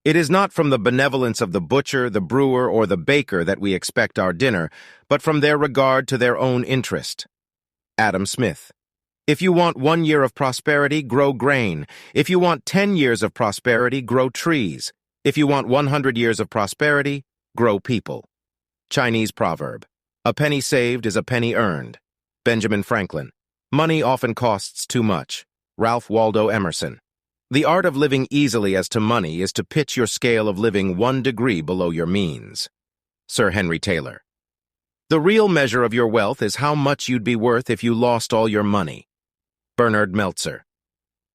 It is not from the benevolence of the butcher, the brewer, or the baker that we expect our dinner, but from their regard to their own interest. Adam Smith. If you want 1 year of prosperity, grow grain. If you want 10 years of prosperity, grow trees. If you want 100 years of prosperity, grow people. Chinese proverb. A penny saved is a penny earned. Benjamin Franklin. Money often costs too much. Ralph Waldo Emerson. The art of living easily as to money is to pitch your scale of living 1 degree below your means. Sir Henry Taylor. The real measure of your wealth is how much you'd be worth if you lost all your money. Bernard Meltzer.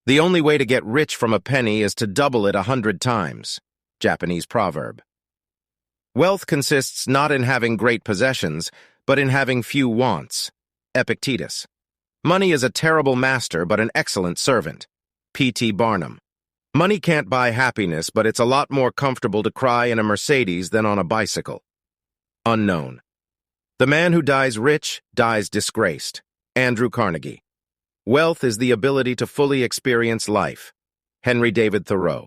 The only way to get rich from a penny is to double it 100 times. Japanese proverb. Wealth consists not in having great possessions, but in having few wants. Epictetus. Money is a terrible master, but an excellent servant. P.T. Barnum. Money can't buy happiness, but it's a lot more comfortable to cry in a Mercedes than on a bicycle. Unknown. The man who dies rich dies disgraced. Andrew Carnegie. Wealth is the ability to fully experience life. Henry David Thoreau.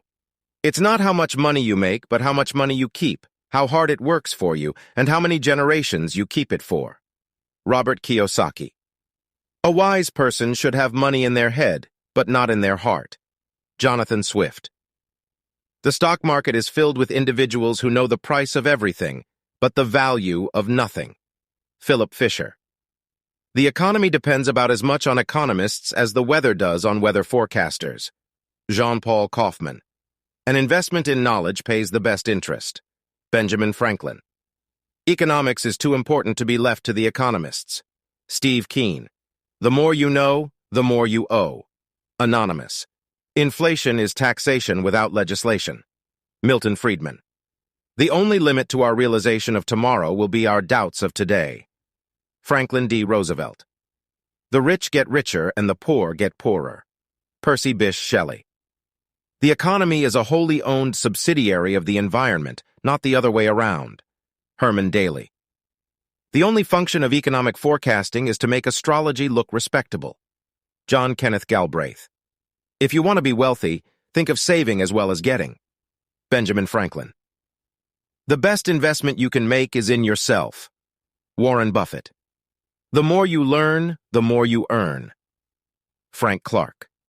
It's not how much money you make, but how much money you keep, how hard it works for you, and how many generations you keep it for. Robert Kiyosaki. A wise person should have money in their head, but not in their heart. Jonathan Swift. The stock market is filled with individuals who know the price of everything, but the value of nothing. Phillip Fisher. The economy depends about as much on economists as the weather does on weather forecasters. Jean-Paul Kauffmann. An investment in knowledge pays the best interest. Benjamin Franklin. Economics is too important to be left to the economists. Steve Keen. The more you know, the more you owe. Anonymous. Inflation is taxation without legislation. Milton Friedman. The only limit to our realization of tomorrow will be our doubts of today. Franklin D. Roosevelt. The rich get richer and the poor get poorer. Percy Bysshe Shelley. The economy is a wholly owned subsidiary of the environment, not the other way around. Herman Daly. The only function of economic forecasting is to make astrology look respectable. John Kenneth Galbraith. If you want to be wealthy, think of saving as well as getting. Benjamin Franklin. The best investment you can make is in yourself. Warren Buffett. The more you learn, the more you earn. Frank Clark.